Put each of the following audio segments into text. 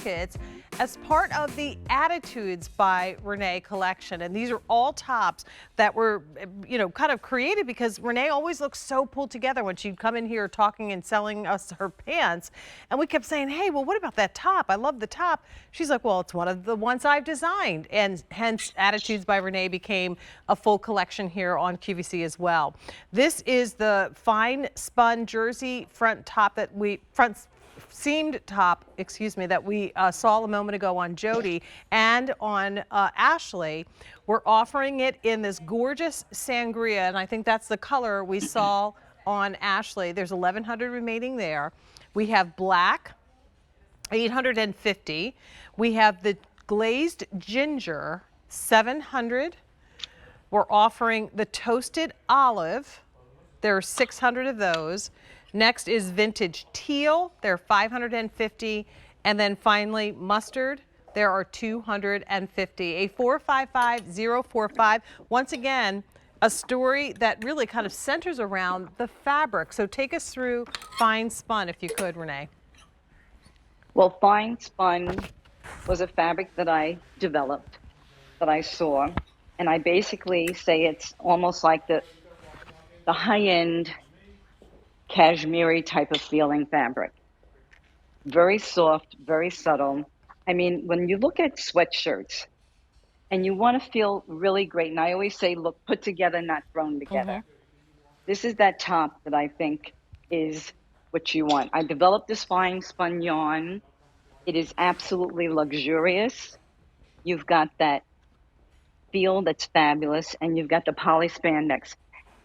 jackets as part of the Attitudes by Renee collection. And these are all tops that were, kind of created because Renee always looks so pulled together when she'd come in here talking and selling us her pants. And we kept saying, hey, well, what about that top? I love the top. She's like, well, it's one of the ones I've designed. And hence Attitudes by Renee became a full collection here on QVC as well. This is the fine spun jersey front seamed top, that we saw a moment ago on Jody and on Ashley. We're offering it in this gorgeous sangria, and I think that's the color we saw on Ashley. There's 1,100 remaining there. We have black, 850. We have the glazed ginger, 700. We're offering the toasted olive. There are 600 of those. Next is vintage teal. There are 550. And then finally, mustard. There are 250. A 455045. Once again, a story that really kind of centers around the fabric. So take us through Fine Spun, if you could, Renee. Well, Fine Spun was a fabric that I developed, that I saw. And I basically say it's almost like the high-end cashmere type of feeling fabric. Very soft, very subtle. I mean, when you look at sweatshirts and you want to feel really great, and I always say, look put together, not thrown together. This is that top that I think is what you want. I developed this fine spun yarn. It is absolutely luxurious. You've got that feel that's fabulous, and you've got the poly spandex.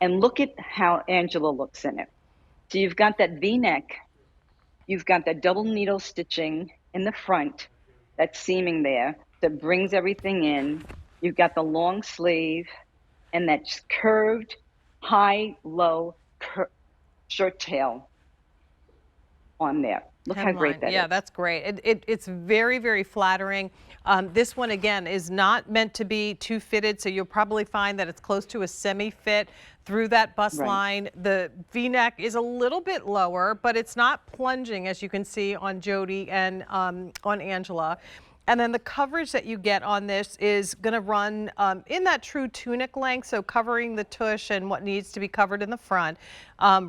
And look at how Angela looks in it. So you've got that V-neck, you've got that double needle stitching in the front, that seaming there that brings everything in. You've got the long sleeve and that curved high-low shirt tail on there. Look how great that is. Yeah, that's great. It's very, very flattering. This one, again, is not meant to be too fitted, so you'll probably find that it's close to a semi-fit through that bust line. The V-neck is a little bit lower, but it's not plunging, as you can see on Jody and on Angela. And then the coverage that you get on this is going to run in that true tunic length, so covering the tush and what needs to be covered in the front,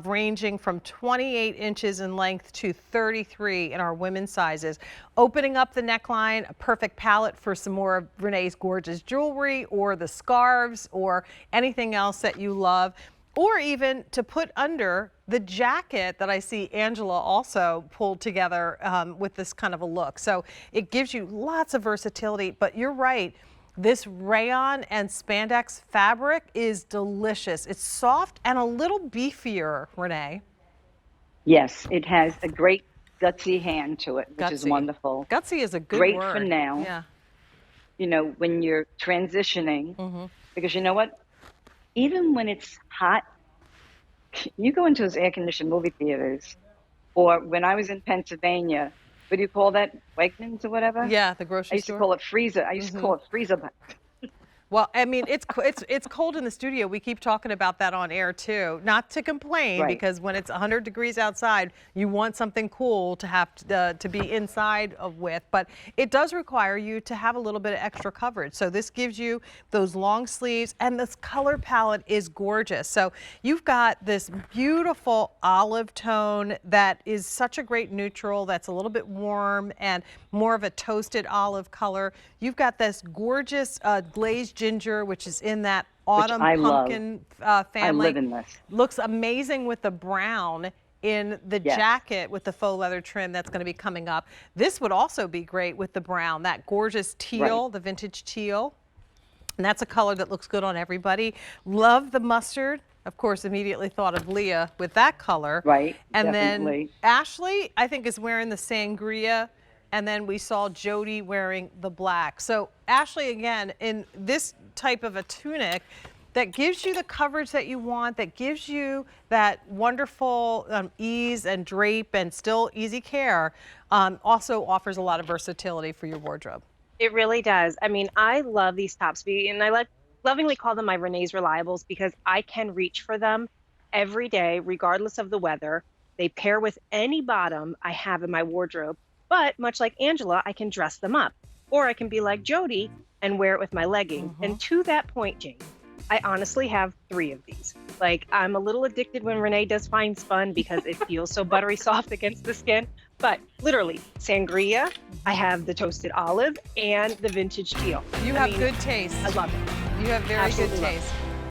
ranging from 28 inches in length to 33 in our women's sizes. Opening up the neckline, a perfect palette for some more of Renee's gorgeous jewelry or the scarves or anything else that you love. Or even to put under the jacket that I see Angela also pulled together with this kind of a look. So it gives you lots of versatility, but you're right. This rayon and spandex fabric is delicious. It's soft and a little beefier, Renee. Yes, it has a great gutsy hand to it, which is wonderful. Gutsy is a good word. Great for now. Yeah. You know, when you're transitioning, because you know what? Even when it's hot, you go into those air-conditioned movie theaters, or when I was in Pennsylvania, what do you call that? Wegmans or whatever? Yeah, the grocery store. I used to call it freezer. I used to call it freezer. Well, I mean, it's cold in the studio. We keep talking about that on air too. Not to complain, because when it's 100 degrees outside, you want something cool to have to be inside with. But it does require you to have a little bit of extra coverage. So this gives you those long sleeves, and this color palette is gorgeous. So you've got this beautiful olive tone that is such a great neutral. That's a little bit warm and more of a toasted olive color. You've got this gorgeous glazed ginger, which is in that autumn pumpkin family. I live in this. Looks amazing with the brown in the jacket with the faux leather trim that's going to be coming up. This would also be great with the brown, that gorgeous teal, the vintage teal. And that's a color that looks good on everybody. Love the mustard. Of course, immediately thought of Leah with that color. And then Ashley, I think, is wearing the sangria. And then we saw Jody wearing the black. So Ashley, again, in this type of a tunic that gives you the coverage that you want, that gives you that wonderful ease and drape and still easy care, also offers a lot of versatility for your wardrobe. It really does. I mean, I love these tops, and I lovingly call them my Renee's Reliables because I can reach for them every day, regardless of the weather. They pair with any bottom I have in my wardrobe. But much like Angela, I can dress them up. Or I can be like Jody and wear it with my leggings. And to that point, Jane, I honestly have 3 of these. Like, I'm a little addicted when Renee does fine spun because it feels so buttery soft against the skin. But literally, sangria, I have the toasted olive and the vintage teal. You have good taste. I love it. You have very Absolutely good love it. taste.